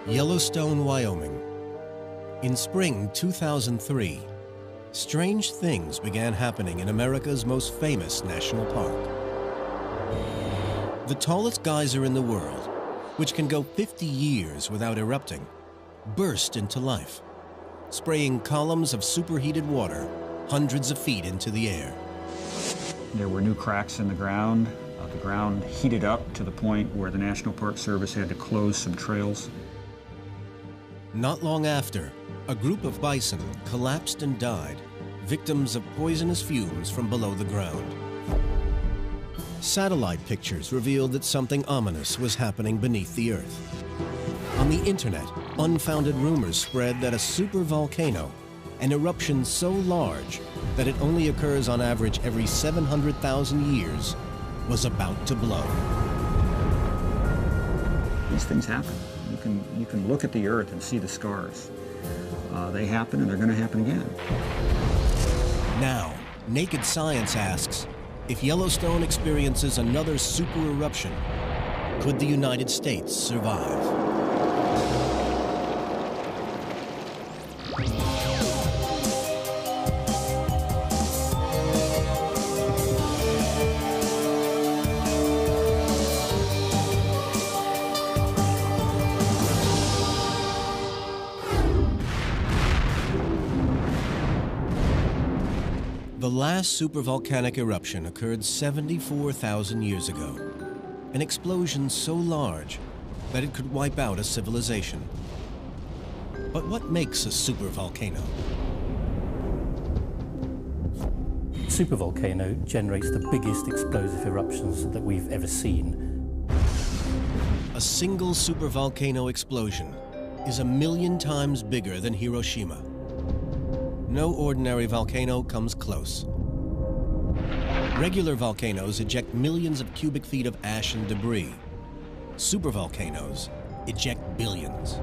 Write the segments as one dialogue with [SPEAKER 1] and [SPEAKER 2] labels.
[SPEAKER 1] Yellowstone, Wyoming. In spring 2003, strange things began happening in America's most famous national park. The tallest geyser in the world, which can go 50 years without erupting, burst into life, spraying columns of superheated water hundreds of feet into the air.
[SPEAKER 2] There were new cracks in the ground. The ground heated up to the point where the National Park Service had to close some trails.
[SPEAKER 1] Not long after, a group of bison collapsed and died, victims of poisonous fumes from below the ground. Satellite pictures revealed that something ominous was happening beneath the earth. On the internet, unfounded rumors spread that a supervolcano, an eruption so large that it only occurs on average every 700,000 years, was about to blow.
[SPEAKER 2] These things happen. You can look at the earth and see the scars. They happen, and they're going to happen again.
[SPEAKER 1] Now, Naked Science asks, if Yellowstone experiences another super eruption, could the United States survive? The last supervolcanic eruption occurred 74,000 years ago, an explosion so large that it could wipe out a civilization. But what makes a supervolcano?
[SPEAKER 3] Supervolcano generates the biggest explosive eruptions that we've ever seen.
[SPEAKER 1] A single supervolcano explosion is 1,000,000 times bigger than Hiroshima. No ordinary volcano comes close. Regular volcanoes eject millions of cubic feet of ash and debris. Supervolcanoes eject billions.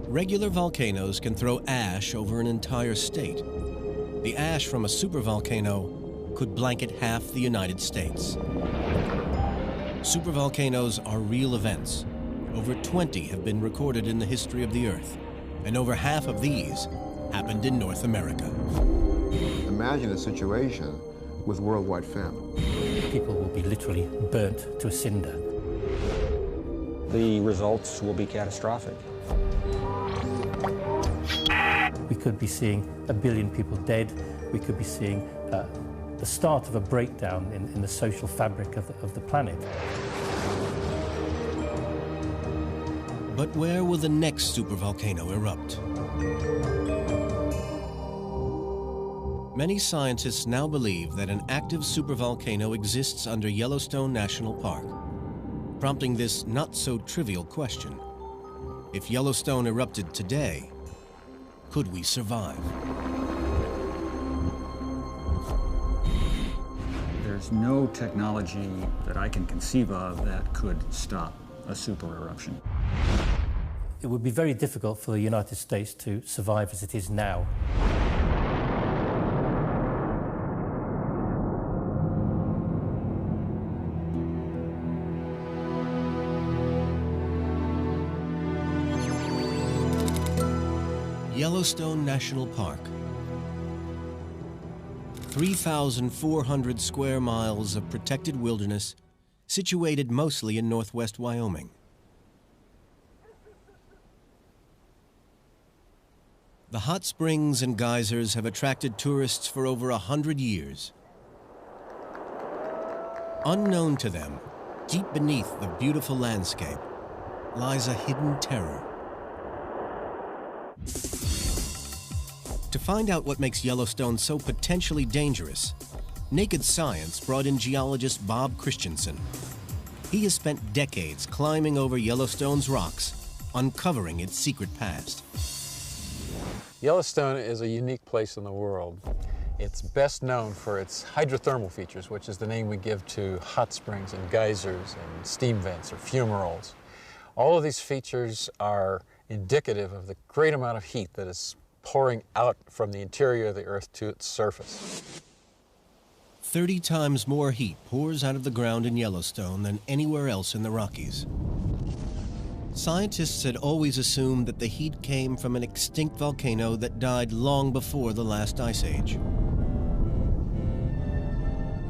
[SPEAKER 1] Regular volcanoes can throw ash over an entire state. The ash from a supervolcano could blanket half the United States. Supervolcanoes are real events. Over 20 have been recorded in the history of the Earth, and over half of these happened in North America.
[SPEAKER 4] Imagine a situation with worldwide famine.
[SPEAKER 3] People will be literally burnt to a cinder.
[SPEAKER 2] The results will be catastrophic.
[SPEAKER 3] We could be seeing 1 billion people dead. We could be seeing the start of a breakdown in the social fabric of the planet.
[SPEAKER 1] But where will the next supervolcano erupt? Many scientists now believe that an active supervolcano exists under Yellowstone National Park, prompting this not-so-trivial question. If Yellowstone erupted today, could we survive?
[SPEAKER 2] There's no technology that I can conceive of that could stop a super eruption.
[SPEAKER 3] It would be very difficult for the United States to survive as it is now.
[SPEAKER 1] Yellowstone National Park. 3,400 square miles of protected wilderness situated mostly in northwest Wyoming. The hot springs and geysers have attracted tourists for over 100 years. Unknown to them, deep beneath the beautiful landscape, lies a hidden terror. To find out what makes Yellowstone so potentially dangerous, Naked Science brought in geologist Bob Christensen. He has spent decades climbing over Yellowstone's rocks, uncovering its secret past.
[SPEAKER 5] Yellowstone is a unique place in the world. It's best known for its hydrothermal features, which is the name we give to hot springs and geysers and steam vents or fumaroles. All of these features are indicative of the great amount of heat that is pouring out from the interior of the Earth to its surface.
[SPEAKER 1] 30 times more heat pours out of the ground in Yellowstone than anywhere else in the Rockies. Scientists had always assumed that the heat came from an extinct volcano that died long before the last ice age.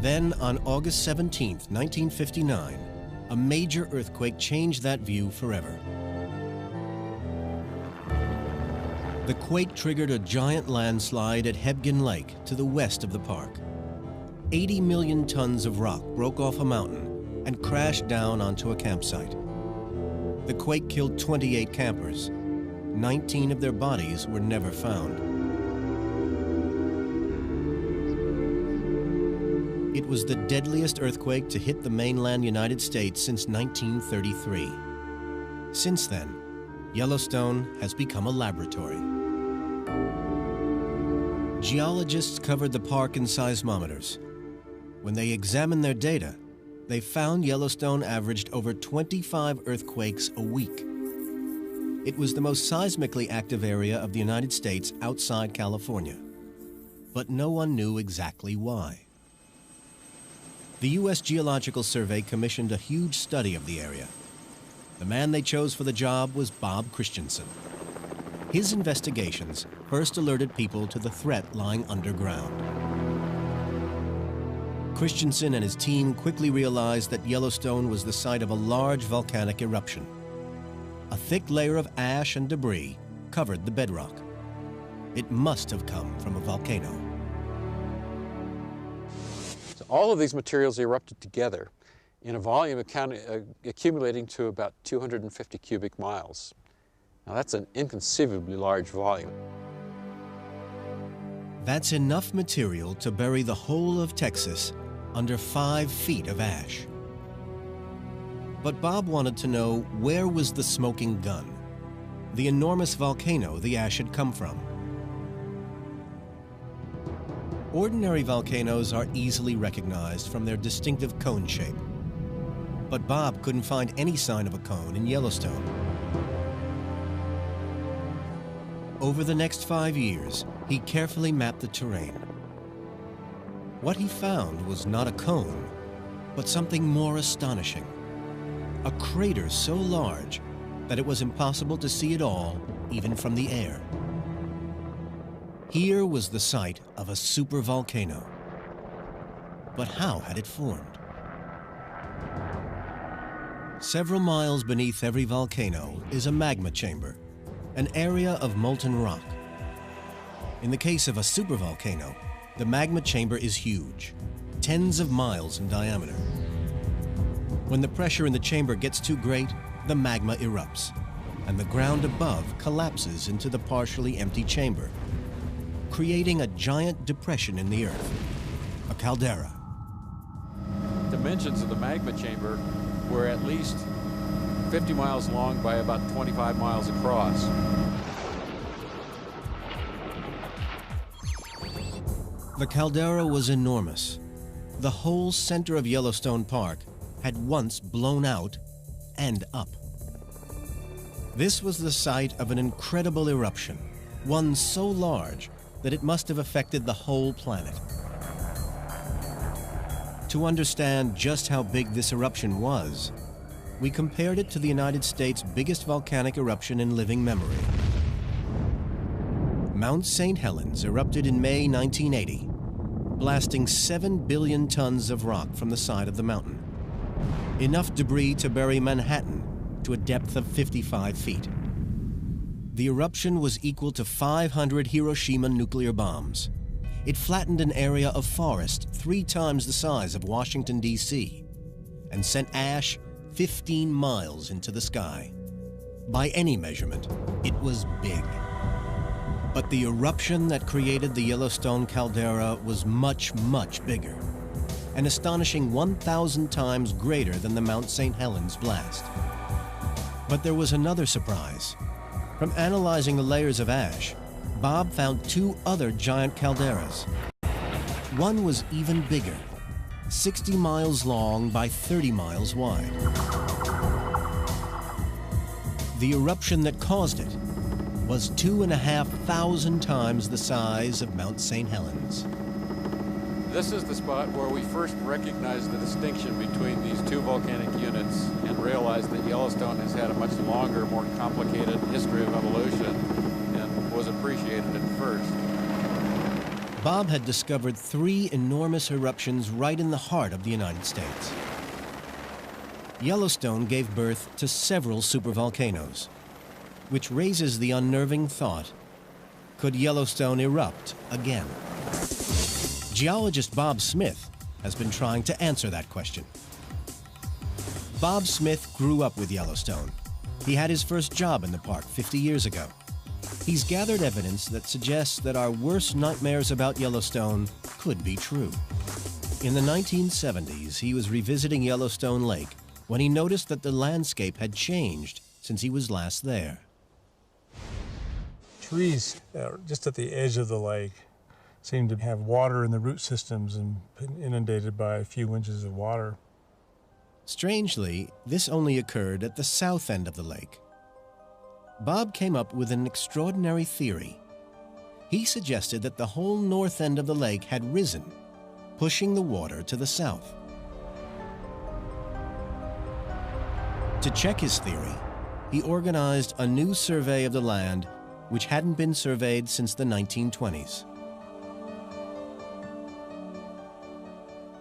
[SPEAKER 1] Then, on August 17, 1959, a major earthquake changed that view forever. The quake triggered a giant landslide at Hebgen Lake to the west of the park. 80 million tons of rock broke off a mountain and crashed down onto a campsite. The quake killed 28 campers. 19 of their bodies were never found. It was the deadliest earthquake to hit the mainland United States since 1933. Since then, Yellowstone has become a laboratory. Geologists covered the park in seismometers. When they examined their data, they found Yellowstone averaged over 25 earthquakes a week. It was the most seismically active area of the United States outside California, but no one knew exactly why. The U.S. Geological Survey commissioned a huge study of the area. The man they chose for the job was Bob Christensen. His investigations first alerted people to the threat lying underground. Christensen and his team quickly realized that Yellowstone was the site of a large volcanic eruption. A thick layer of ash and debris covered the bedrock. It must have come from a volcano.
[SPEAKER 5] So all of these materials erupted together in a volume accumulating to about 250 cubic miles. Now that's an inconceivably large volume.
[SPEAKER 1] That's enough material to bury the whole of Texas under 5 feet of ash. But Bob wanted to know, where was the smoking gun, the enormous volcano the ash had come from? Ordinary volcanoes are easily recognized from their distinctive cone shape. But Bob couldn't find any sign of a cone in Yellowstone. Over the next 5 years, he carefully mapped the terrain. What he found was not a cone, but something more astonishing. A crater so large that it was impossible to see it all, even from the air. Here was the site of a supervolcano. But how had it formed? Several miles beneath every volcano is a magma chamber, an area of molten rock. In the case of a supervolcano, the magma chamber is huge, tens of miles in diameter. When the pressure in the chamber gets too great, the magma erupts, and the ground above collapses into the partially empty chamber, creating a giant depression in the earth, a caldera.
[SPEAKER 5] Dimensions of the magma chamber were at least 50 miles long by about 25 miles across.
[SPEAKER 1] The caldera was enormous. The whole center of Yellowstone Park had once blown out and up. This was the site of an incredible eruption, one so large that it must have affected the whole planet. To understand just how big this eruption was, we compared it to the United States' biggest volcanic eruption in living memory. Mount St. Helens erupted in May 1980, blasting 7 billion tons of rock from the side of the mountain, enough debris to bury Manhattan to a depth of 55 feet. The eruption was equal to 500 Hiroshima nuclear bombs. It flattened an area of forest 3 times the size of Washington, D.C., and sent ash 15 miles into the sky. By any measurement, it was big. But the eruption that created the Yellowstone caldera was much, much bigger, an astonishing 1,000 times greater than the Mount St. Helens blast. But there was another surprise. From analyzing the layers of ash, Bob found 2 other giant calderas. One was even bigger, 60 miles long by 30 miles wide. The eruption that caused it was 2,500 times the size of Mount St. Helens.
[SPEAKER 5] This is the spot where we first recognized the distinction between these two volcanic units and realized that Yellowstone has had a much longer, more complicated history of evolution and was appreciated at first.
[SPEAKER 1] Bob had discovered 3 enormous eruptions right in the heart of the United States. Yellowstone gave birth to several supervolcanoes, which raises the unnerving thought, could Yellowstone erupt again? Geologist Bob Smith has been trying to answer that question. Bob Smith grew up with Yellowstone. He had his first job in the park 50 years ago. He's gathered evidence that suggests that our worst nightmares about Yellowstone could be true. In the 1970s, he was revisiting Yellowstone Lake when he noticed that the landscape had changed since he was last there.
[SPEAKER 6] Trees just at the edge of the lake seem to have water in the root systems and been inundated by a few inches of water.
[SPEAKER 1] Strangely, this only occurred at the south end of the lake. Bob came up with an extraordinary theory. He suggested that the whole north end of the lake had risen, pushing the water to the south. To check his theory, he organized a new survey of the land which hadn't been surveyed since the 1920s.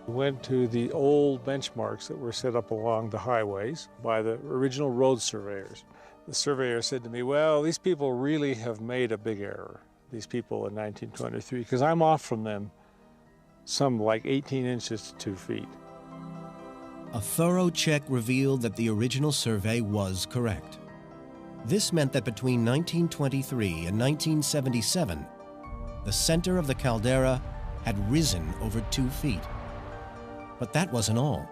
[SPEAKER 6] We went to the old benchmarks that were set up along the highways by the original road surveyors. The surveyor said to me, well, these people really have made a big error, these people in 1923, because I'm off from them some like 18 inches to 2 feet.
[SPEAKER 1] A thorough check revealed that the original survey was correct. This meant that between 1923 and 1977, the center of the caldera had risen over 2 feet. But that wasn't all.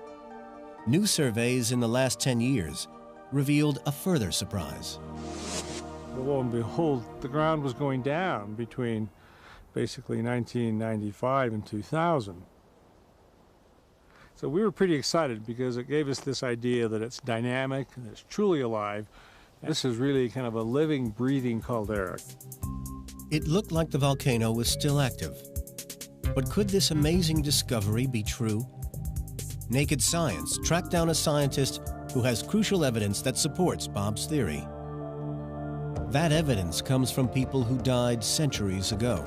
[SPEAKER 1] New surveys in the last 10 years revealed a further surprise.
[SPEAKER 6] Lo and behold, the ground was going down between basically 1995 and 2000. So we were pretty excited because it gave us this idea that it's dynamic and it's truly alive. This is really kind of a living, breathing caldera.
[SPEAKER 1] It looked like the volcano was still active. But could this amazing discovery be true? Naked Science tracked down a scientist who has crucial evidence that supports Bob's theory. That evidence comes from people who died centuries ago.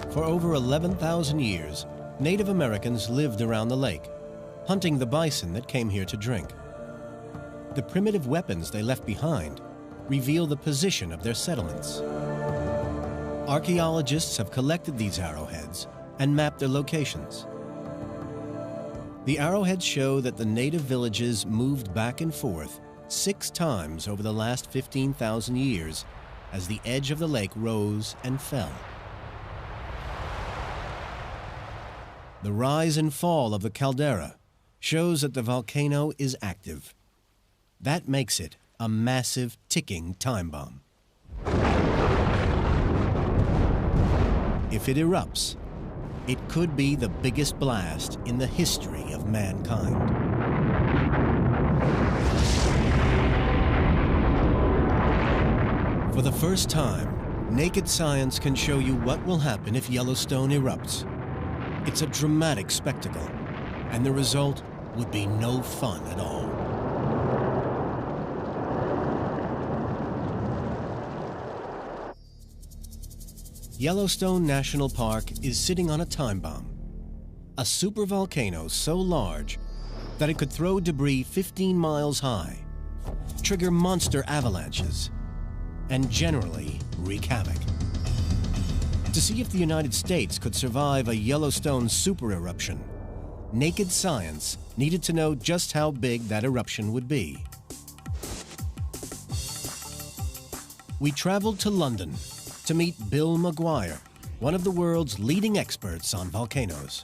[SPEAKER 1] For over 11,000 years, Native Americans lived around the lake, hunting the bison that came here to drink. The primitive weapons they left behind reveal the position of their settlements. Archaeologists have collected these arrowheads and mapped their locations. The arrowheads show that the native villages moved back and forth 6 times over the last 15,000 years as the edge of the lake rose and fell. The rise and fall of the caldera shows that the volcano is active. That makes it a massive ticking time bomb. If it erupts, it could be the biggest blast in the history of mankind. For the first time, Naked Science can show you what will happen if Yellowstone erupts. It's a dramatic spectacle, and the result would be no fun at all. Yellowstone National Park is sitting on a time bomb, a supervolcano so large that it could throw debris 15 miles high, trigger monster avalanches, and generally wreak havoc. To see if the United States could survive a Yellowstone super eruption, Naked Science needed to know just how big that eruption would be. We traveled to London to meet Bill McGuire, one of the world's leading experts on volcanoes.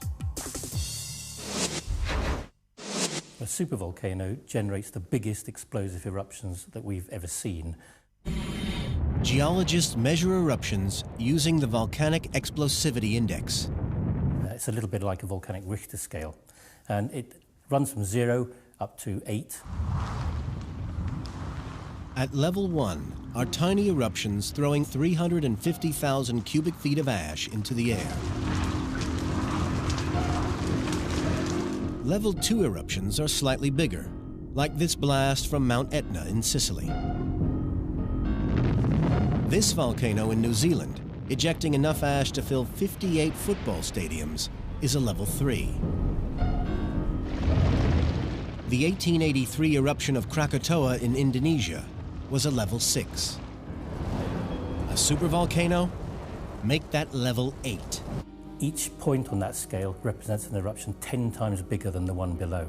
[SPEAKER 3] A supervolcano generates the biggest explosive eruptions that we've ever seen.
[SPEAKER 1] Geologists measure eruptions using the Volcanic Explosivity Index.
[SPEAKER 3] It's a little bit like a volcanic Richter scale, and it runs from 0 up to 8.
[SPEAKER 1] At level 1 are tiny eruptions throwing 350,000 cubic feet of ash into the air. Level 2 eruptions are slightly bigger, like this blast from Mount Etna in Sicily. This volcano in New Zealand, ejecting enough ash to fill 58 football stadiums, is a level 3. The 1883 eruption of Krakatoa in Indonesia was a level 6. A supervolcano? Make that level 8.
[SPEAKER 3] Each point on that scale represents an eruption 10 times bigger than the one below.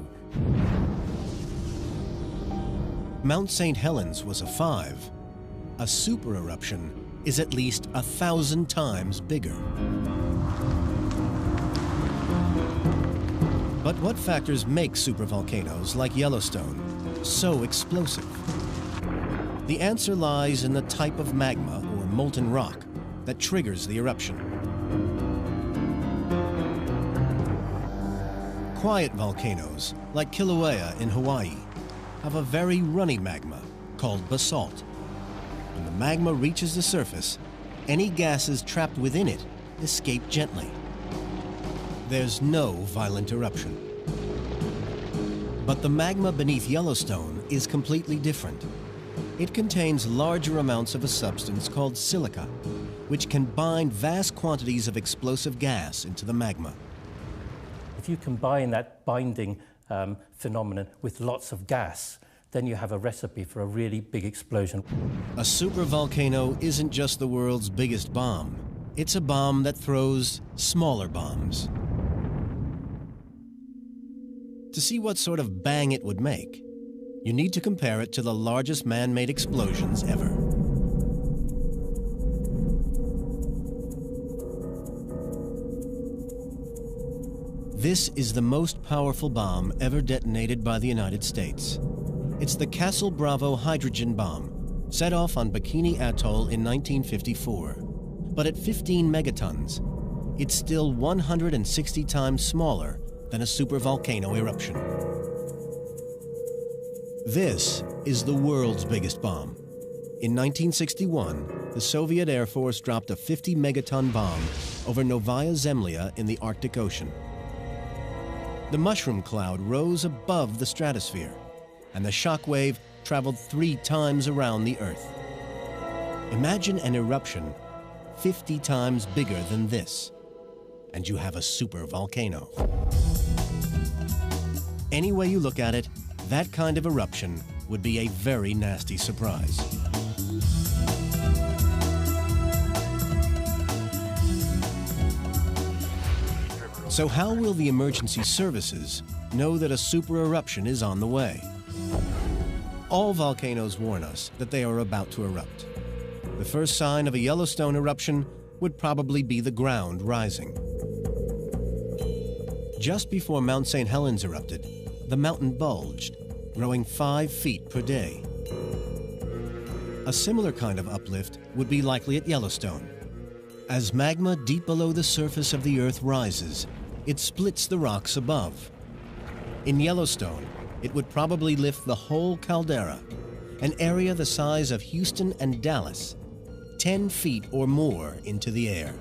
[SPEAKER 1] Mount St. Helens was a 5. A super eruption is at least 1,000 times bigger. But what factors make supervolcanoes like Yellowstone so explosive? The answer lies in the type of magma or molten rock that triggers the eruption. Quiet volcanoes, like Kilauea in Hawaii, have a very runny magma called basalt. When the magma reaches the surface, any gases trapped within it escape gently. There's no violent eruption. But the magma beneath Yellowstone is completely different. It contains larger amounts of a substance called silica, which can bind vast quantities of explosive gas into the magma.
[SPEAKER 3] If you combine that binding phenomenon with lots of gas, then you have a recipe for a really big explosion.
[SPEAKER 1] A supervolcano isn't just the world's biggest bomb. It's a bomb that throws smaller bombs. To see what sort of bang it would make, you need to compare it to the largest man-made explosions ever. This is the most powerful bomb ever detonated by the United States. It's the Castle Bravo hydrogen bomb, set off on Bikini Atoll in 1954. But at 15 megatons, it's still 160 times smaller than a supervolcano eruption. This is the world's biggest bomb. In 1961, the Soviet Air Force dropped a 50 megaton bomb over Novaya Zemlya in the Arctic Ocean. The mushroom cloud rose above the stratosphere, and the shock wave traveled 3 times around the Earth. Imagine an eruption 50 times bigger than this, and you have a supervolcano. Any way you look at it, that kind of eruption would be a very nasty surprise. So how will the emergency services know that a super eruption is on the way? All volcanoes warn us that they are about to erupt. The first sign of a Yellowstone eruption would probably be the ground rising. Just before Mount St. Helens erupted, the mountain bulged, growing 5 feet per day. A similar kind of uplift would be likely at Yellowstone. As magma deep below the surface of the Earth rises, it splits the rocks above. In Yellowstone, it would probably lift the whole caldera, an area the size of Houston and Dallas, 10 feet or more into the air.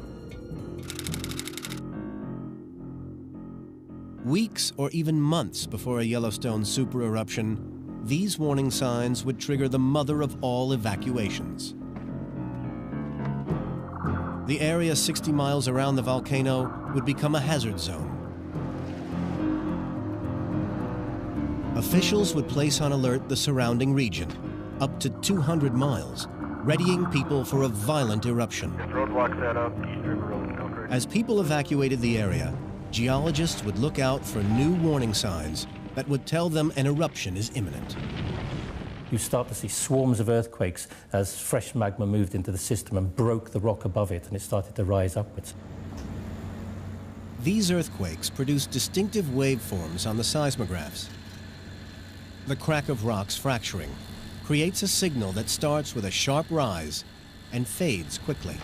[SPEAKER 1] Weeks or even months before a Yellowstone supereruption, these warning signs would trigger the mother of all evacuations. The area 60 miles around the volcano would become a hazard zone. Officials would place on alert the surrounding region, up to 200 miles, readying people for a violent eruption.
[SPEAKER 7] Roadblock set up, East River Road, no current.
[SPEAKER 1] As people evacuated the area, geologists would look out for new warning signs that would tell them an eruption is imminent.
[SPEAKER 3] You start to see swarms of earthquakes as fresh magma moved into the system and broke the rock above it, and it started to rise upwards.
[SPEAKER 1] These earthquakes produce distinctive waveforms on the seismographs. The crack of rocks fracturing creates a signal that starts with a sharp rise and fades quickly.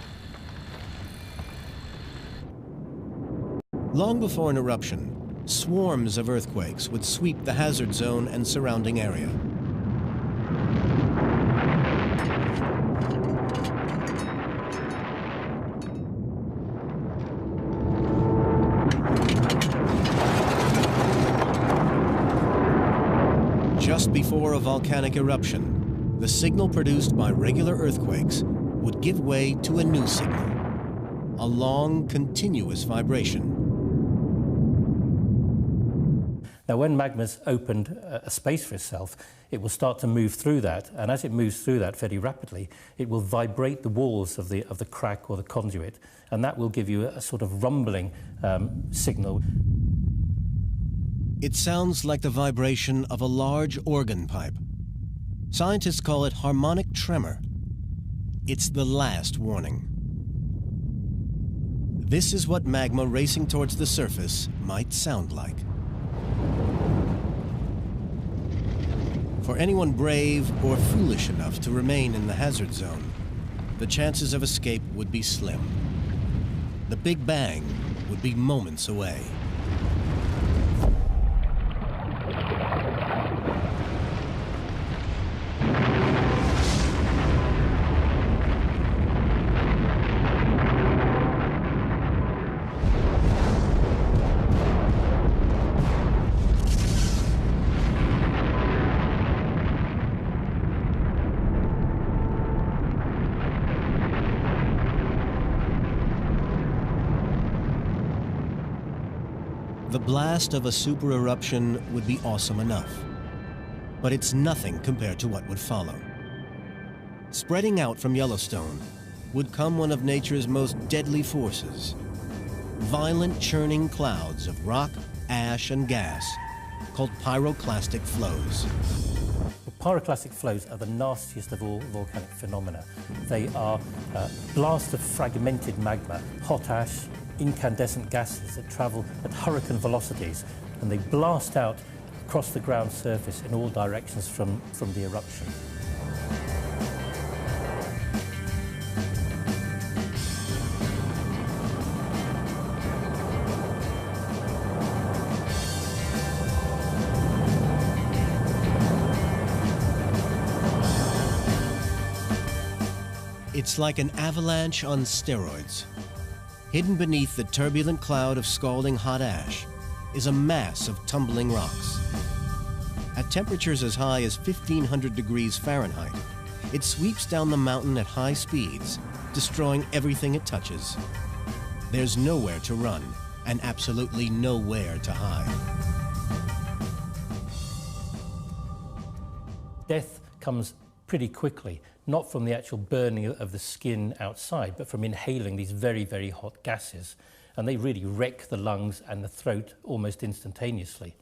[SPEAKER 1] Long before an eruption, swarms of earthquakes would sweep the hazard zone and surrounding area. Just before a volcanic eruption, the signal produced by regular earthquakes would give way to a new signal, a long, continuous vibration.
[SPEAKER 3] Now, when magma's opened a space for itself, it will start to move through that, and as it moves through that very rapidly, it will vibrate the walls of the crack or the conduit, and that will give you a sort of rumbling signal.
[SPEAKER 1] It sounds like the vibration of a large organ pipe. Scientists call it harmonic tremor. It's the last warning. This is what magma racing towards the surface might sound like. For anyone brave or foolish enough to remain in the hazard zone, the chances of escape would be slim. The Big Bang would be moments away. The blast of a super eruption would be awesome enough, but it's nothing compared to what would follow. Spreading out from Yellowstone would come one of nature's most deadly forces, violent churning clouds of rock, ash, and gas called pyroclastic flows.
[SPEAKER 3] Pyroclastic flows are the nastiest of all volcanic phenomena. They are blasts of fragmented magma, hot ash, incandescent gases that travel at hurricane velocities, and they blast out across the ground surface in all directions from the eruption.
[SPEAKER 1] It's like an avalanche on steroids. Hidden beneath the turbulent cloud of scalding hot ash is a mass of tumbling rocks. At temperatures as high as 1,500 degrees Fahrenheit, it sweeps down the mountain at high speeds, destroying everything it touches. There's nowhere to run and absolutely nowhere to hide.
[SPEAKER 3] Death comes pretty quickly, not from the actual burning of the skin outside, but from inhaling these very, very hot gases. And they really wreck the lungs and the throat almost instantaneously.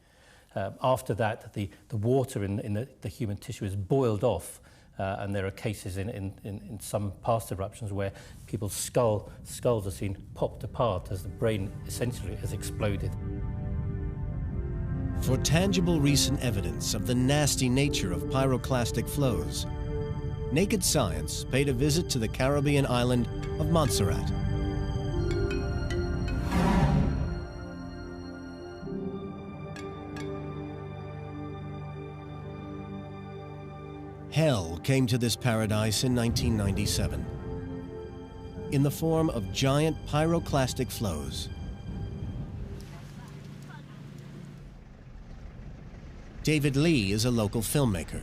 [SPEAKER 3] After that, the water in the human tissue is boiled off, and there are cases in some past eruptions where people's skulls are seen popped apart as the brain essentially has exploded.
[SPEAKER 1] For tangible recent evidence of the nasty nature of pyroclastic flows, Naked Science paid a visit to the Caribbean island of Montserrat. Hell came to this paradise in 1997 in the form of giant pyroclastic flows. David Lee is a local filmmaker.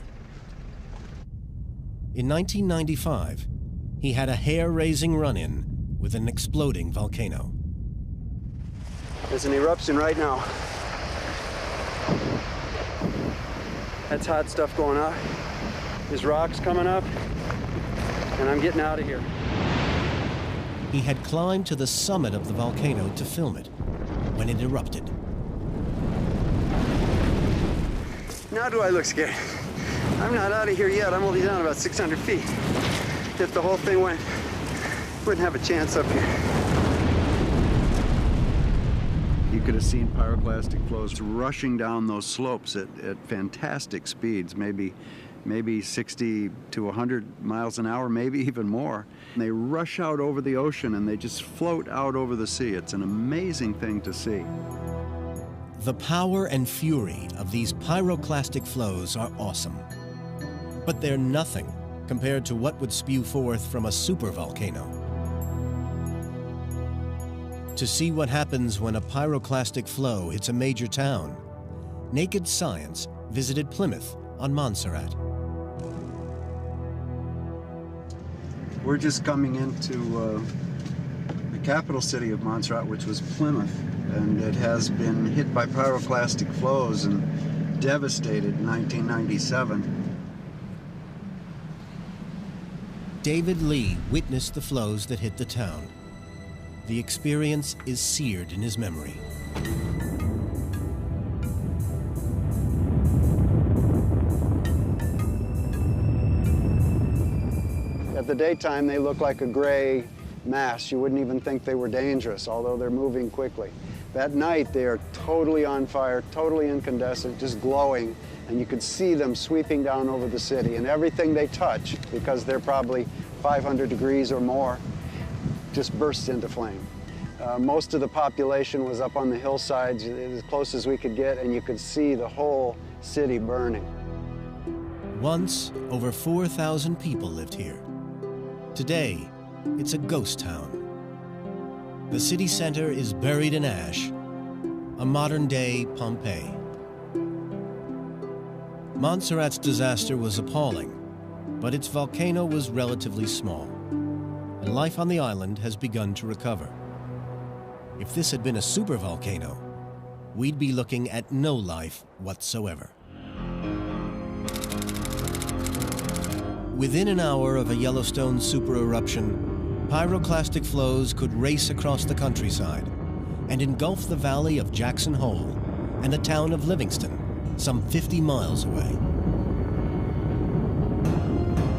[SPEAKER 1] In 1995, he had a hair-raising run-in with an exploding volcano.
[SPEAKER 8] There's an eruption right now. That's hot stuff going up. There's rocks coming up, and I'm getting out of here.
[SPEAKER 1] He had climbed to the summit of the volcano to film it when it erupted.
[SPEAKER 8] Now do I look scared? I'm not out of here yet. I'm only down about 600 feet. If the whole thing went, wouldn't have a chance up here.
[SPEAKER 9] You could have seen pyroclastic flows rushing down those slopes at fantastic speeds, maybe 60 to 100 miles an hour, maybe even more. And they rush out over the ocean and they just float out over the sea. It's an amazing thing to see.
[SPEAKER 1] The power and fury of these pyroclastic flows are awesome. But they're nothing compared to what would spew forth from a supervolcano. To see what happens when a pyroclastic flow hits a major town, Naked Science visited Plymouth on Montserrat.
[SPEAKER 9] We're just coming into the capital city of Montserrat, which was Plymouth, and it has been hit by pyroclastic flows and devastated in 1997.
[SPEAKER 1] David Lee witnessed the flows that hit the town. The experience is seared in his memory.
[SPEAKER 8] At the daytime, they look like a gray mass. You wouldn't even think they were dangerous, although they're moving quickly. At night, they are totally on fire, totally incandescent, just glowing, and you could see them sweeping down over the city, and everything they touch, because they're probably 500 degrees or more, just bursts into flame. Most of the population was up on the hillsides as close as we could get, and you could see the whole city burning.
[SPEAKER 1] Once, over 4,000 people lived here. Today, it's a ghost town. The city center is buried in ash, a modern-day Pompeii. Montserrat's disaster was appalling, but its volcano was relatively small, and life on the island has begun to recover. If this had been a supervolcano, we'd be looking at no life whatsoever. Within an hour of a Yellowstone supereruption, pyroclastic flows could race across the countryside and engulf the valley of Jackson Hole and the town of Livingston, some 50 miles away.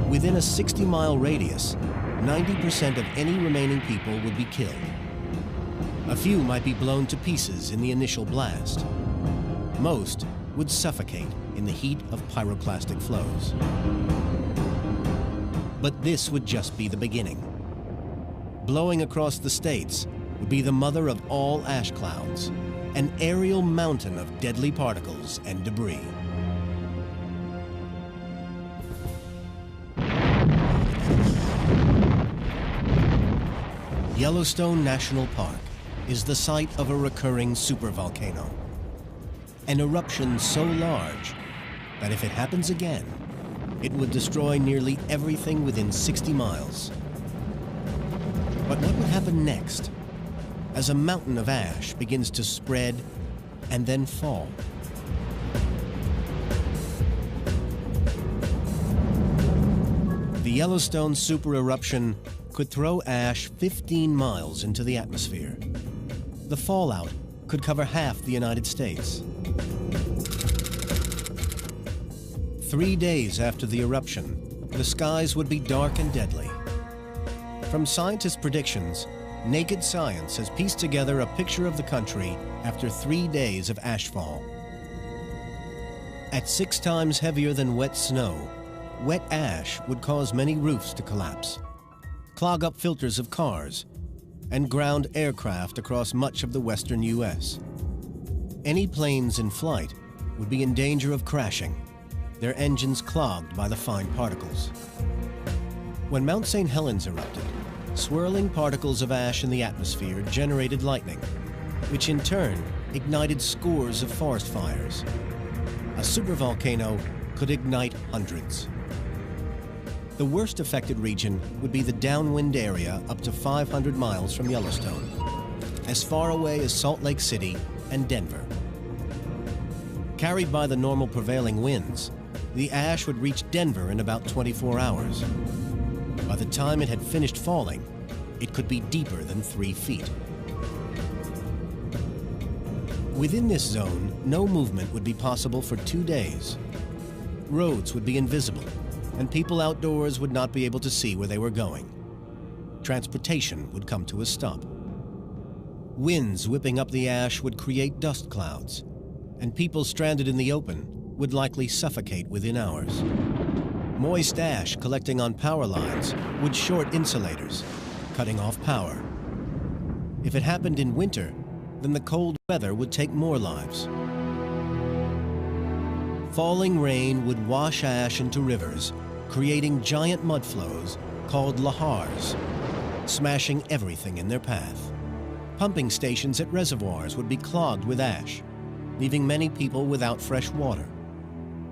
[SPEAKER 1] Within a 60-mile radius, 90% of any remaining people would be killed. A few might be blown to pieces in the initial blast. Most would suffocate in the heat of pyroclastic flows. But this would just be the beginning. Blowing across the states would be the mother of all ash clouds, an aerial mountain of deadly particles and debris. Yellowstone National Park is the site of a recurring supervolcano, an eruption so large that if it happens again, it would destroy nearly everything within 60 miles. But what would happen next as a mountain of ash begins to spread and then fall? The Yellowstone supereruption could throw ash 15 miles into the atmosphere. The fallout could cover half the United States. 3 days after the eruption, the skies would be dark and deadly. From scientists' predictions, Naked Science has pieced together a picture of the country after 3 days of ashfall. At 6 times heavier than wet snow, wet ash would cause many roofs to collapse, clog up filters of cars, and ground aircraft across much of the western U.S. Any planes in flight would be in danger of crashing, their engines clogged by the fine particles. When Mount St. Helens erupted, swirling particles of ash in the atmosphere generated lightning, which in turn ignited scores of forest fires. A supervolcano could ignite hundreds. The worst affected region would be the downwind area up to 500 miles from Yellowstone, as far away as Salt Lake City and Denver. Carried by the normal prevailing winds, the ash would reach Denver in about 24 hours. By the time it had finished falling, it could be deeper than 3 feet. Within this zone, no movement would be possible for 2 days. Roads would be invisible, and people outdoors would not be able to see where they were going. Transportation would come to a stop. Winds whipping up the ash would create dust clouds, and people stranded in the open would likely suffocate within hours. Moist ash collecting on power lines would short insulators, cutting off power. If it happened in winter, then the cold weather would take more lives. Falling rain would wash ash into rivers, creating giant mud flows called lahars, smashing everything in their path. Pumping stations at reservoirs would be clogged with ash, leaving many people without fresh water.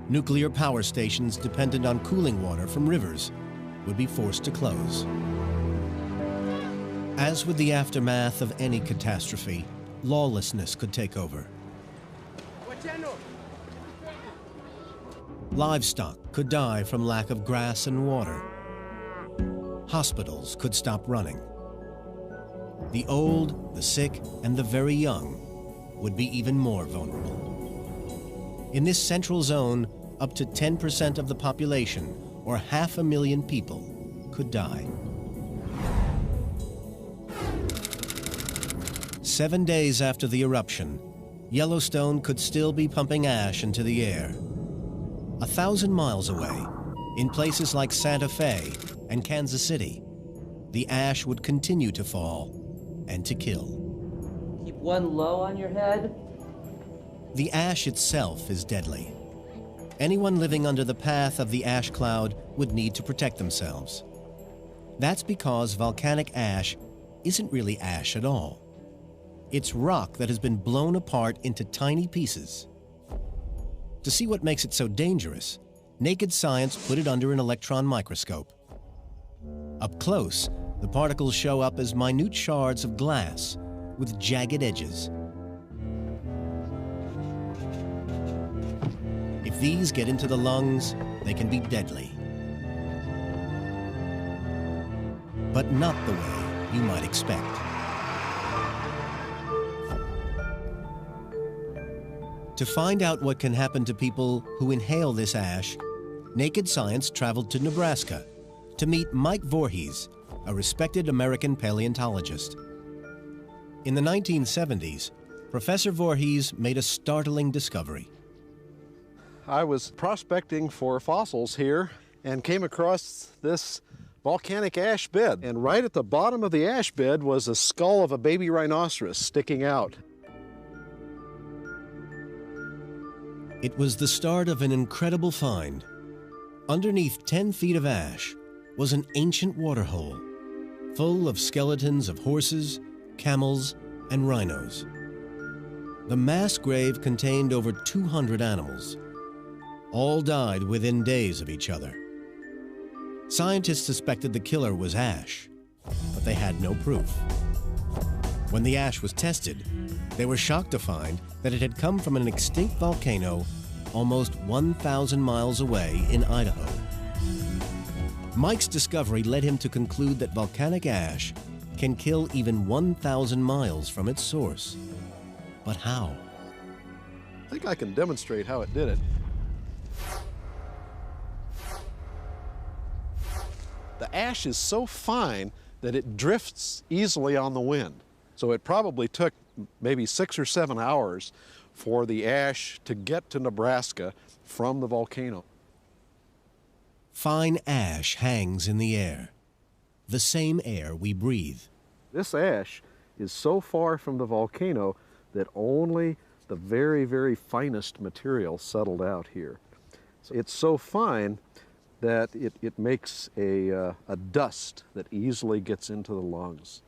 [SPEAKER 1] Nuclear power stations dependent on cooling water from rivers would be forced to close. As with the aftermath of any catastrophe, lawlessness could take over. Livestock could die from lack of grass and water. Hospitals could stop running. The old, the sick, and the very young would be even more vulnerable. In this central zone, up to 10% of the population, or 500,000 people, could die. 7 days after the eruption, Yellowstone could still be pumping ash into the air. 1,000 miles away, in places like Santa Fe and Kansas City, the ash would continue to fall and to kill.
[SPEAKER 10] Keep one low on your head.
[SPEAKER 1] The ash itself is deadly. Anyone living under the path of the ash cloud would need to protect themselves. That's because volcanic ash isn't really ash at all. It's rock that has been blown apart into tiny pieces. To see what makes it so dangerous, Naked Science put it under an electron microscope. Up close, the particles show up as minute shards of glass with jagged edges. If these get into the lungs, they can be deadly. But not the way you might expect. To find out what can happen to people who inhale this ash, Naked Science traveled to Nebraska to meet Mike Voorhees, a respected American paleontologist. In the 1970s, Professor Voorhees made a startling discovery.
[SPEAKER 11] I was prospecting for fossils here and came across this volcanic ash bed. And right at the bottom of the ash bed was a skull of a baby rhinoceros sticking out.
[SPEAKER 1] It was the start of an incredible find. Underneath 10 feet of ash was an ancient waterhole, full of skeletons of horses, camels, and rhinos. The mass grave contained over 200 animals. All died within days of each other. Scientists suspected the killer was ash, but they had no proof. When the ash was tested, they were shocked to find that it had come from an extinct volcano almost 1,000 miles away in Idaho. Mike's discovery led him to conclude that volcanic ash can kill even 1,000 miles from its source. But how?
[SPEAKER 11] I think I can demonstrate how it did it. The ash is so fine that it drifts easily on the wind. So it probably took maybe 6 or 7 hours for the ash to get to Nebraska from the volcano.
[SPEAKER 1] Fine ash hangs in the air, the same air we breathe.
[SPEAKER 11] This ash is so far from the volcano that only the very, very finest material settled out here. So it's so fine that it makes a dust that easily gets into the lungs.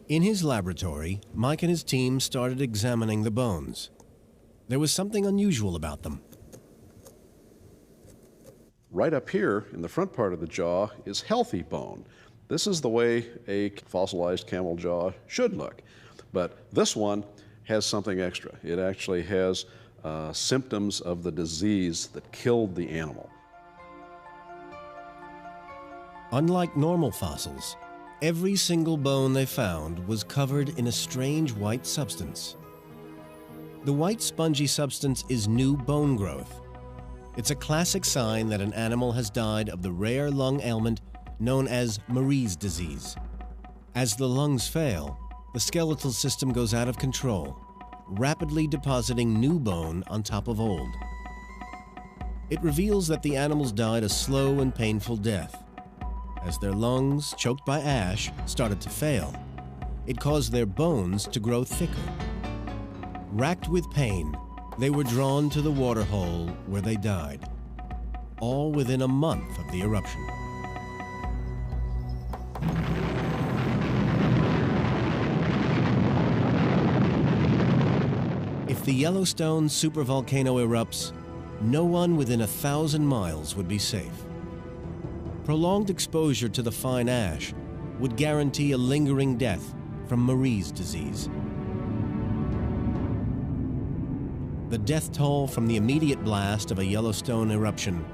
[SPEAKER 1] In his laboratory, Mike and his team started examining the bones. There was something unusual about them.
[SPEAKER 11] Right up here in the front part of the jaw is healthy bone. This is the way a fossilized camel jaw should look. But this one has something extra. It actually has symptoms of the disease that killed the animal.
[SPEAKER 1] Unlike normal fossils, every single bone they found was covered in a strange white substance. The white spongy substance is new bone growth. It's a classic sign that an animal has died of the rare lung ailment known as Marie's disease. As the lungs fail, the skeletal system goes out of control, rapidly depositing new bone on top of old. It reveals that the animals died a slow and painful death. As their lungs, choked by ash, started to fail, it caused their bones to grow thicker. Racked with pain, they were drawn to the waterhole where they died, all within a month of the eruption. If If the Yellowstone supervolcano erupts, no one within 1,000 miles would be safe. Prolonged exposure to the fine ash would guarantee a lingering death from Marie's disease. The death toll from the immediate blast of a Yellowstone eruption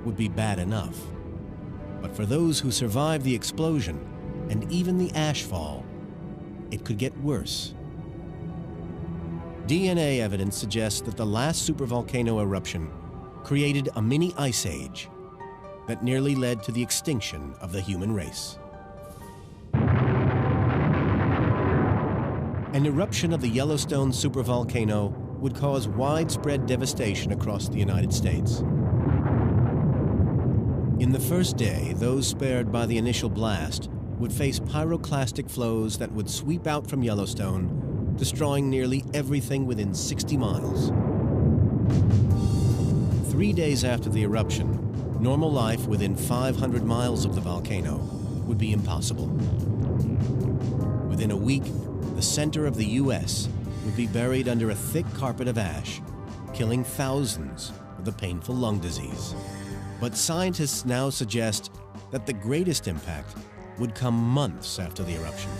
[SPEAKER 1] would be bad enough. But for those who survive the explosion and even the ash fall, it could get worse. DNA evidence suggests that the last supervolcano eruption created a mini ice age that nearly led to the extinction of the human race. An eruption of the Yellowstone supervolcano would cause widespread devastation across the United States. In the first day, those spared by the initial blast would face pyroclastic flows that would sweep out from Yellowstone, destroying nearly everything within 60 miles. 3 days after the eruption, normal life within 500 miles of the volcano would be impossible. Within a week, the center of the U.S. would be buried under a thick carpet of ash, killing thousands with a painful lung disease. But scientists now suggest that the greatest impact would come months after the eruption.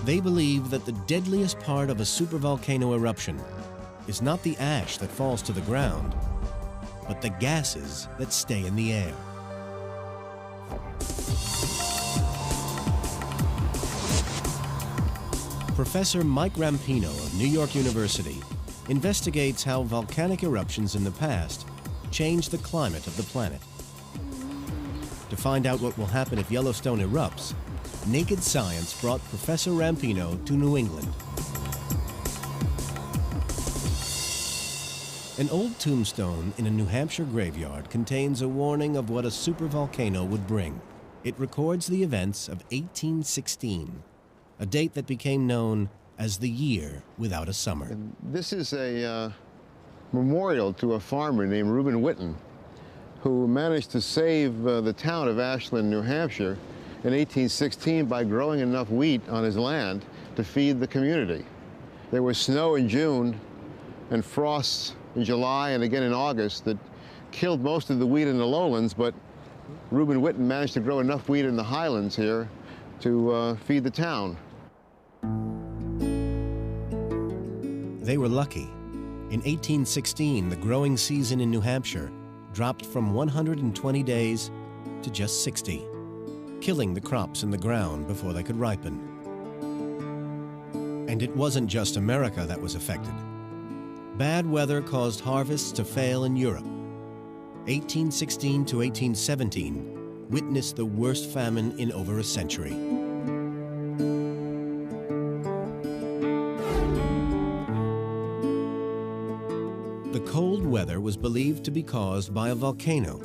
[SPEAKER 1] They believe that the deadliest part of a supervolcano eruption is not the ash that falls to the ground, but the gases that stay in the air. Professor Mike Rampino of New York University investigates how volcanic eruptions in the past changed the climate of the planet. To find out what will happen if Yellowstone erupts, Naked Science brought Professor Rampino to New England. An old tombstone in a New Hampshire graveyard contains a warning of what a supervolcano would bring. It records the events of 1816, a date that became known as the year without a summer.
[SPEAKER 4] And this is a memorial to a farmer named Reuben Whitten, who managed to save the town of Ashland, New Hampshire in 1816 by growing enough wheat on his land to feed the community. There was snow in June and frosts in July and again in August that killed most of the wheat in the lowlands, but Reuben Whitten managed to grow enough wheat in the highlands here to feed the town.
[SPEAKER 1] They were lucky. In 1816, the growing season in New Hampshire dropped from 120 days to just 60, killing the crops in the ground before they could ripen. And it wasn't just America that was affected. Bad weather caused harvests to fail in Europe. 1816 to 1817 witnessed the worst famine in over a century. The cold weather was believed to be caused by a volcano.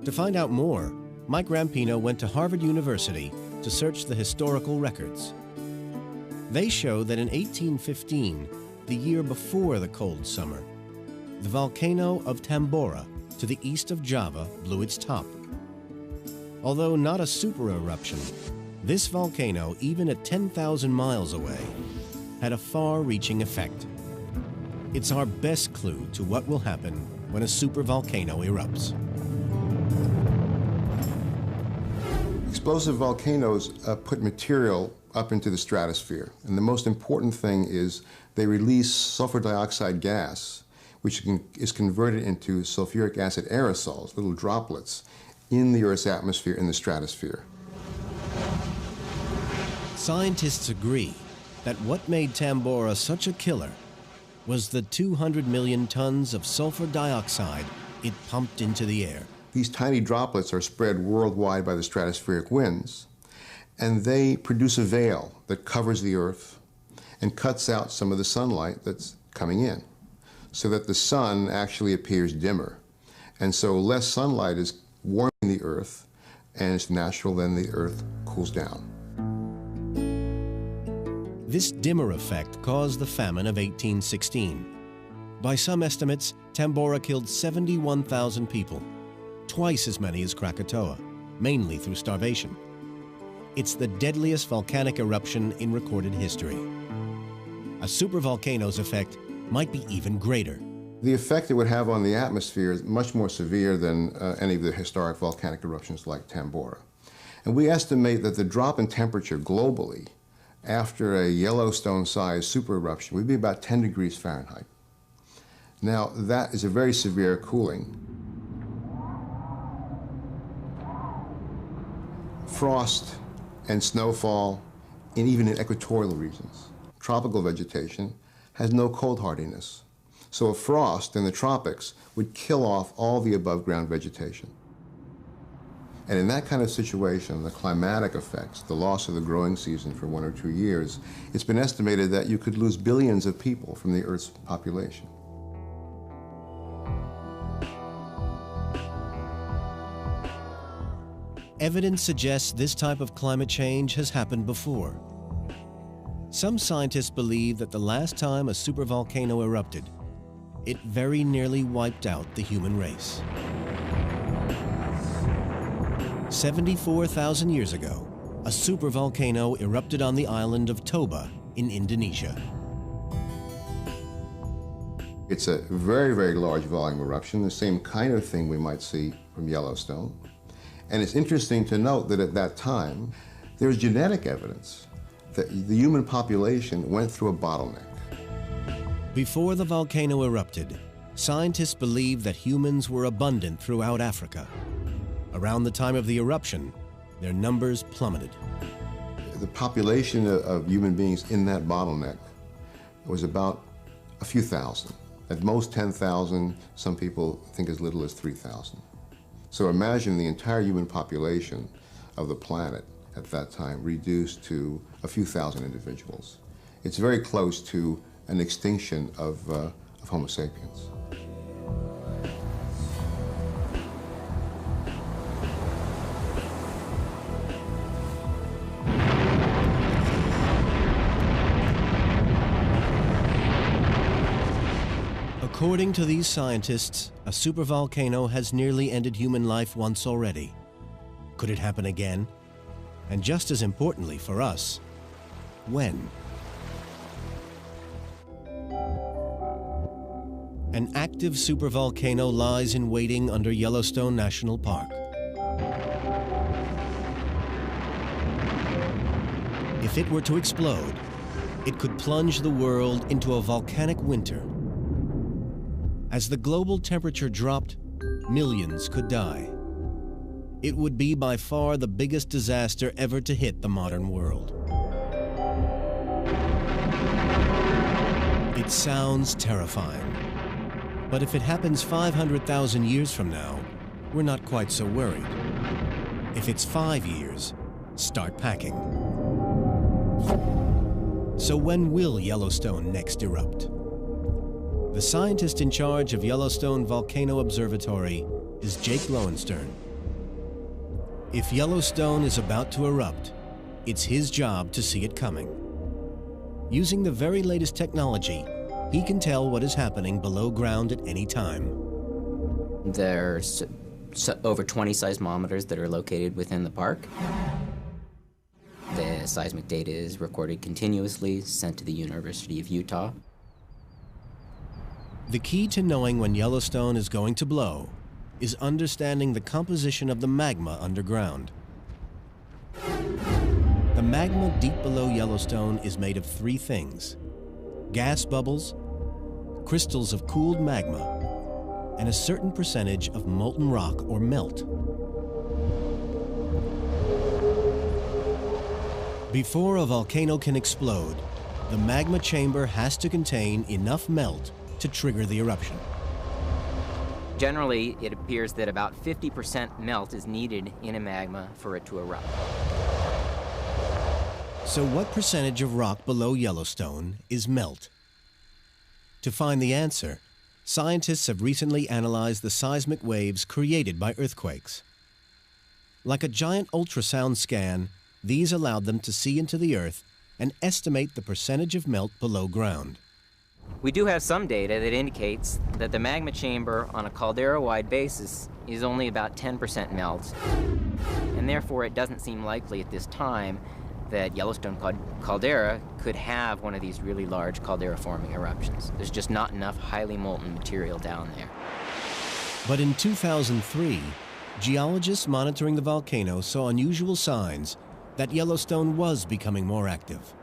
[SPEAKER 1] To find out more, Mike Rampino went to Harvard University to search the historical records. They show that in 1815, the year before the cold summer, the volcano of Tambora to the east of Java blew its top. Although not a super eruption, this volcano, even at 10,000 miles away, had a far-reaching effect. It's our best clue to what will happen when a supervolcano erupts.
[SPEAKER 4] Explosive volcanoes put material up into the stratosphere, and the most important thing is they release sulfur dioxide gas, which is converted into sulfuric acid aerosols, little droplets, in the Earth's atmosphere in the stratosphere.
[SPEAKER 1] Scientists agree that what made Tambora such a killer was the 200 million tons of sulfur dioxide it pumped into the air.
[SPEAKER 4] These tiny droplets are spread worldwide by the stratospheric winds, and they produce a veil that covers the Earth and cuts out some of the sunlight that's coming in, so that the sun actually appears dimmer. And so less sunlight is warming the Earth, and it's natural then the Earth cools down.
[SPEAKER 1] This dimmer effect caused the famine of 1816. By some estimates, Tambora killed 71,000 people, twice as many as Krakatoa, mainly through starvation. It's the deadliest volcanic eruption in recorded history. A supervolcano's effect might be even greater.
[SPEAKER 4] The effect it would have on the atmosphere is much more severe than any of the historic volcanic eruptions like Tambora. And we estimate that the drop in temperature globally after a Yellowstone-sized supereruption would be about 10 degrees Fahrenheit. Now, that is a very severe cooling. Frost and snowfall, and even in equatorial regions. Tropical vegetation has no cold hardiness. So a frost in the tropics would kill off all the above-ground vegetation. And in that kind of situation, the climatic effects, the loss of the growing season for 1 or 2 years, it's been estimated that you could lose billions of people from the Earth's population.
[SPEAKER 1] Evidence suggests this type of climate change has happened before. Some scientists believe that the last time a supervolcano erupted, it very nearly wiped out the human race. 74,000 years ago, a supervolcano erupted on the island of Toba in Indonesia.
[SPEAKER 4] It's a very, very large volume eruption, the same kind of thing we might see from Yellowstone. And it's interesting to note that at that time, there's genetic evidence that the human population went through a bottleneck.
[SPEAKER 1] Before the volcano erupted, scientists believed that humans were abundant throughout Africa. Around the time of the eruption, their numbers plummeted.
[SPEAKER 4] The population of human beings in that bottleneck was about a few thousand. At most 10,000, some people think as little as 3,000. So imagine the entire human population of the planet at that time reduced to a few thousand individuals. It's very close to an extinction of Homo sapiens.
[SPEAKER 1] According to these scientists, a supervolcano has nearly ended human life once already. Could it happen again? And just as importantly for us, when? An active supervolcano lies in waiting under Yellowstone National Park. If it were to explode, it could plunge the world into a volcanic winter. As the global temperature dropped, millions could die. It would be by far the biggest disaster ever to hit the modern world. It sounds terrifying. But if it happens 500,000 years from now, we're not quite so worried. If it's 5 years, start packing. So when will Yellowstone next erupt? The scientist in charge of Yellowstone Volcano Observatory is Jake Lowenstern. If Yellowstone is about to erupt, it's his job to see it coming. Using the very latest technology, he can tell what is happening below ground at any time.
[SPEAKER 12] There's over 20 seismometers that are located within the park. The seismic data is recorded continuously, sent to the University of Utah.
[SPEAKER 1] The key to knowing when Yellowstone is going to blow is understanding the composition of the magma underground. The magma deep below Yellowstone is made of 3 things: gas bubbles, crystals of cooled magma, and a certain percentage of molten rock or melt. Before a volcano can explode, the magma chamber has to contain enough melt to trigger the eruption.
[SPEAKER 12] Generally, it appears that about 50% melt is needed in a magma for it to erupt.
[SPEAKER 1] So what percentage of rock below Yellowstone is melt? To find the answer, scientists have recently analyzed the seismic waves created by earthquakes. Like a giant ultrasound scan, these allowed them to see into the earth and estimate the percentage of melt below ground.
[SPEAKER 12] We do have some data that indicates that the magma chamber on a caldera-wide basis is only about 10% melt, and therefore it doesn't seem likely at this time that Yellowstone caldera could have one of these really large caldera-forming eruptions. There's just not enough highly molten material down there.
[SPEAKER 1] But in 2003, geologists monitoring the volcano saw unusual signs that Yellowstone was becoming more active.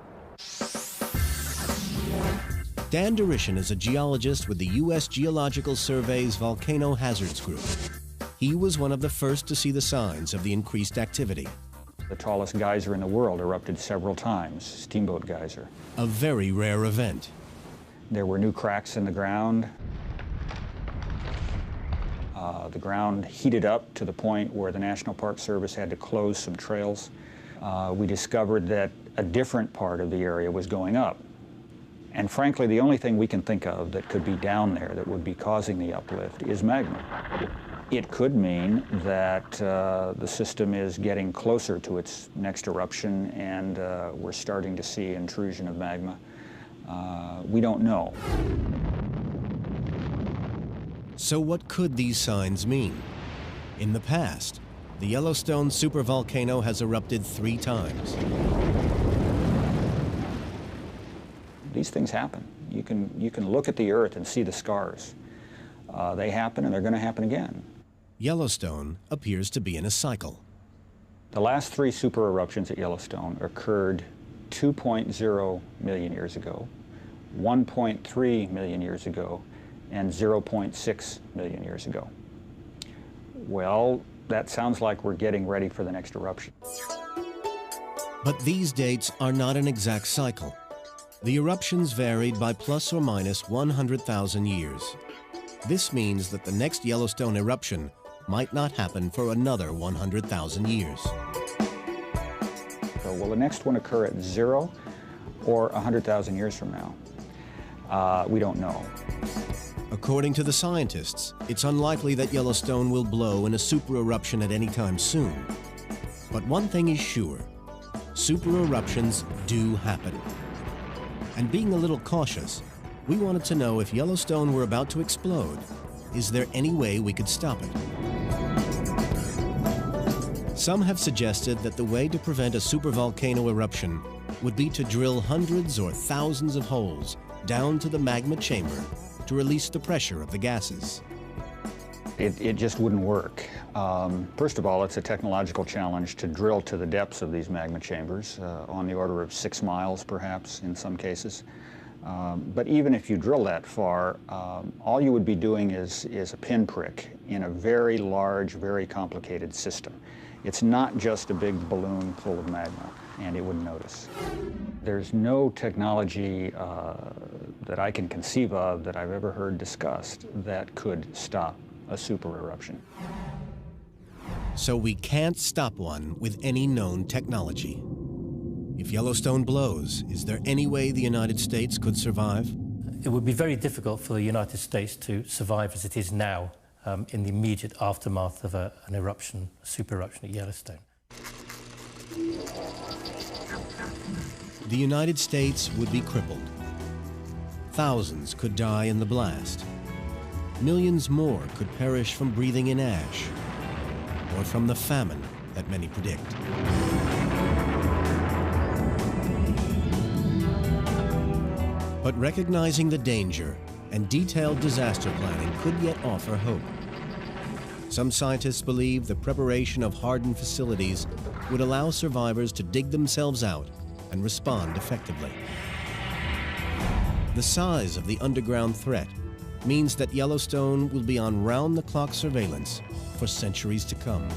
[SPEAKER 1] Dan Durishan is a geologist with the U.S. Geological Survey's Volcano Hazards Group. He was one of the first to see the signs of the increased activity.
[SPEAKER 2] The tallest geyser in the world erupted several times, Steamboat Geyser.
[SPEAKER 1] A very rare event.
[SPEAKER 2] There were new cracks in the ground. The ground heated up to the point where the National Park Service had to close some trails. We discovered that a different part of the area was going up. And frankly, the only thing we can think of that could be down there that would be causing the uplift is magma. It could mean that the system is getting closer to its next eruption and we're starting to see intrusion of magma. We don't know.
[SPEAKER 1] So what could these signs mean? In the past, the Yellowstone supervolcano has erupted 3 times.
[SPEAKER 2] These things happen. You can look at the Earth and see the scars. They happen and they're going to happen again.
[SPEAKER 1] Yellowstone appears to be in a cycle.
[SPEAKER 2] The last 3 super eruptions at Yellowstone occurred 2.0 million years ago, 1.3 million years ago, and 0.6 million years ago. Well, that sounds like we're getting ready for the next eruption.
[SPEAKER 1] But these dates are not an exact cycle. The eruptions varied by plus or minus 100,000 years. This means that the next Yellowstone eruption might not happen for another 100,000 years.
[SPEAKER 2] So will the next one occur at 0 or 100,000 years from now? We don't know.
[SPEAKER 1] According to the scientists, it's unlikely that Yellowstone will blow in a super eruption at any time soon. But one thing is sure, super eruptions do happen. And being a little cautious, we wanted to know if Yellowstone were about to explode, is there any way we could stop it? Some have suggested that the way to prevent a supervolcano eruption would be to drill hundreds or thousands of holes down to the magma chamber to release the pressure of the gases.
[SPEAKER 2] It just wouldn't work. First of all, it's a technological challenge to drill to the depths of these magma chambers, on the order of 6 miles perhaps in some cases. But even if you drill that far, all you would be doing is a pinprick in a very large, very complicated system. It's not just a big balloon full of magma, and it wouldn't notice. There's no technology that I can conceive of that I've ever heard discussed that could stop a super eruption.
[SPEAKER 1] So we can't stop one with any known technology. If Yellowstone blows, is there any way the United States could survive?
[SPEAKER 3] It would be very difficult for the United States to survive as it is now in the immediate aftermath of an eruption, a super eruption at Yellowstone.
[SPEAKER 1] The United States would be crippled. Thousands could die in the blast. Millions more could perish from breathing in ash or from the famine that many predict. But recognizing the danger and detailed disaster planning could yet offer hope. Some scientists believe the preparation of hardened facilities would allow survivors to dig themselves out and respond effectively. The size of the underground threat means that Yellowstone will be on round-the-clock surveillance for centuries to come.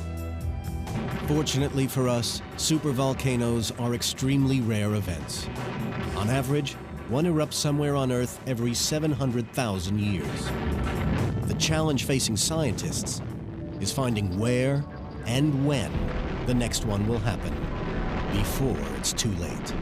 [SPEAKER 1] Fortunately for us, supervolcanoes are extremely rare events. On average, one erupts somewhere on Earth every 700,000 years. The challenge facing scientists is finding where and when the next one will happen before it's too late.